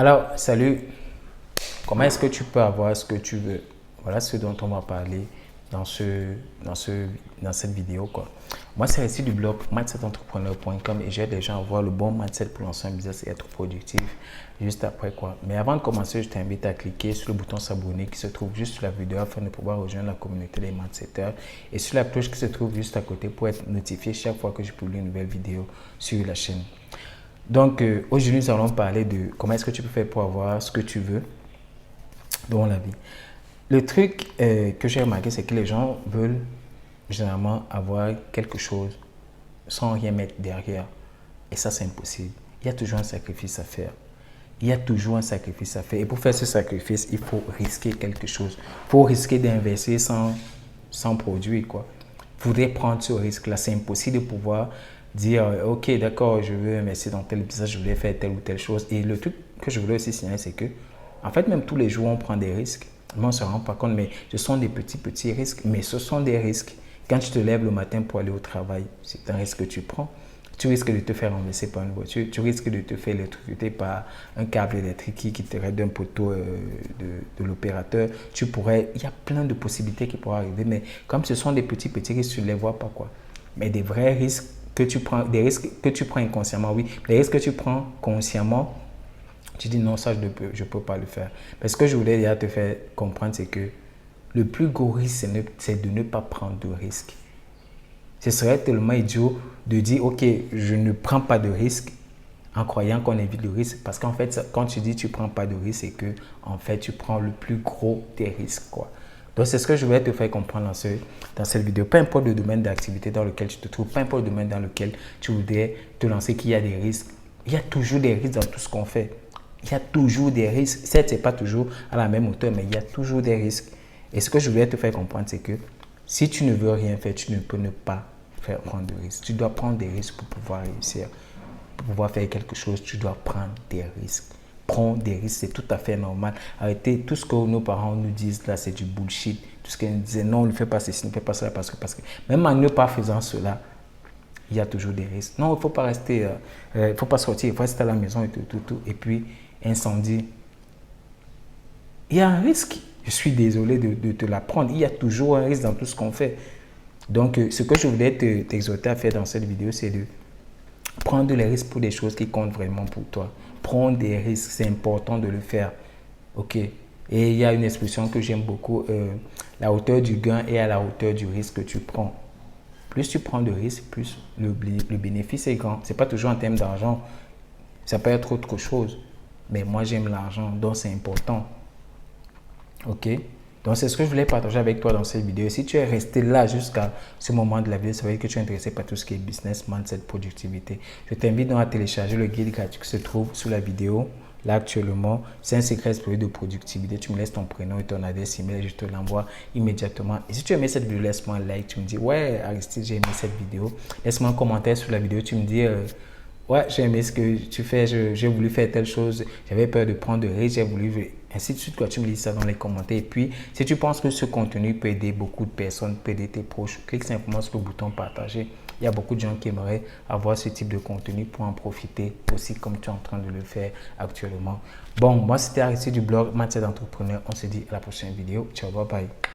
Alors, salut, comment est-ce que tu peux avoir ce que tu veux? Voilà ce dont on va parler dans, dans cette vidéo, quoi. Moi, c'est ici du blog mindsetentrepreneur.com et j'aide les gens à avoir le bon mindset pour lancer un business et être productif juste après, quoi. Mais avant de commencer, je t'invite à cliquer sur le bouton s'abonner qui se trouve juste sous la vidéo afin de pouvoir rejoindre la communauté des mindsetters et sur la cloche qui se trouve juste à côté pour être notifié chaque fois que je publie une nouvelle vidéo sur la chaîne. Donc, aujourd'hui, nous allons parler de comment est-ce que tu peux faire pour avoir ce que tu veux dans la vie. Le truc que j'ai remarqué, c'est que les gens veulent généralement avoir quelque chose sans rien mettre derrière. Et ça, c'est impossible. Il y a toujours un sacrifice à faire. Il y a toujours un sacrifice à faire. Et pour faire ce sacrifice, il faut risquer quelque chose. Il faut risquer d'investir sans produit, quoi. Il faudrait prendre ce risque-là. C'est impossible de pouvoir dire, ok, d'accord, je veux investir dans tel business, je voulais faire telle ou telle chose. Et le truc que je voulais aussi signaler, c'est que, en fait, même tous les jours, on prend des risques. Mais on ne se rend pas compte, mais ce sont des petits risques. Mais ce sont des risques. Quand tu te lèves le matin pour aller au travail, c'est un risque que tu prends. Tu risques de te faire renverser par une voiture, tu risques de te faire électrocuter par un câble électrique qui quitterait d'un poteau de l'opérateur. Il y a plein de possibilités qui pourraient arriver, mais comme ce sont des petits risques, tu ne les vois pas, quoi. Mais des vrais risques que tu prends, des risques que tu prends inconsciemment, oui. Les risques que tu prends consciemment, tu dis non, ça je peux pas le faire. Mais ce que je voulais déjà te faire comprendre, c'est que le plus gros risque, c'est de ne pas prendre de risques. Ce serait tellement idiot de dire, ok, je ne prends pas de risque en croyant qu'on évite le risque. Parce qu'en fait, quand tu dis tu ne prends pas de risque, c'est que en fait, tu prends le plus gros des risques, quoi. Donc, c'est ce que je voulais te faire comprendre dans cette vidéo. Peu importe le domaine d'activité dans lequel tu te trouves, peu importe le domaine dans lequel tu voudrais te lancer, qu'il y a des risques. Il y a toujours des risques dans tout ce qu'on fait. Il y a toujours des risques. Certes, ce n'est pas toujours à la même hauteur, mais il y a toujours des risques. Et ce que je voulais te faire comprendre, c'est que si tu ne veux rien faire, tu ne peux ne pas prendre de risques. Tu dois prendre des risques pour pouvoir réussir. Pour pouvoir faire quelque chose, tu dois prendre des risques. Prendre des risques, c'est tout à fait normal. Arrêtez, tout ce que nos parents nous disent là, c'est du bullshit. Tout ce qu'ils nous disaient, non, ne fais pas ceci, ne fais pas cela, parce que même en ne pas faisant cela, il y a toujours des risques. Non, il ne faut pas rester, il faut pas sortir, il faut rester à la maison et tout. Et puis, incendie. Il y a un risque. Je suis désolé de te l'apprendre. Il y a toujours un risque dans tout ce qu'on fait. Donc, ce que je voulais t'exhorter à faire dans cette vidéo, c'est de prendre les risques pour des choses qui comptent vraiment pour toi. Prendre des risques, c'est important de le faire. OK. Et il y a une expression que j'aime beaucoup. La hauteur du gain est à la hauteur du risque que tu prends. Plus tu prends de risques, plus le bénéfice est grand. Ce n'est pas toujours en termes d'argent. Ça peut être autre chose. Mais moi, j'aime l'argent, donc c'est important. OK? Donc, c'est ce que je voulais partager avec toi dans cette vidéo. Si tu es resté là jusqu'à ce moment de la vidéo, ça veut dire que tu es intéressé par tout ce qui est business, mindset, productivité. Je t'invite donc à télécharger le guide gratuit qui se trouve sous la vidéo. Là, actuellement, c'est un secret exploité de productivité. Tu me laisses ton prénom et ton adresse email et je te l'envoie immédiatement. Et si tu as aimé cette vidéo, laisse-moi un like. Tu me dis, ouais, Aristide, j'ai aimé cette vidéo. Laisse-moi un commentaire sous la vidéo. Tu me dis, ouais, j'ai aimé ce que tu fais, j'ai voulu faire telle chose, j'avais peur de prendre de risques, j'ai voulu, ainsi de suite, quand tu me dis ça dans les commentaires. Et puis, si tu penses que ce contenu peut aider beaucoup de personnes, peut aider tes proches, clique simplement sur le bouton partager. Il y a beaucoup de gens qui aimeraient avoir ce type de contenu pour en profiter aussi comme tu es en train de le faire actuellement. Bon, moi c'était Aristide du blog Mindset d'entrepreneur. On se dit à la prochaine vidéo. Ciao, bye bye.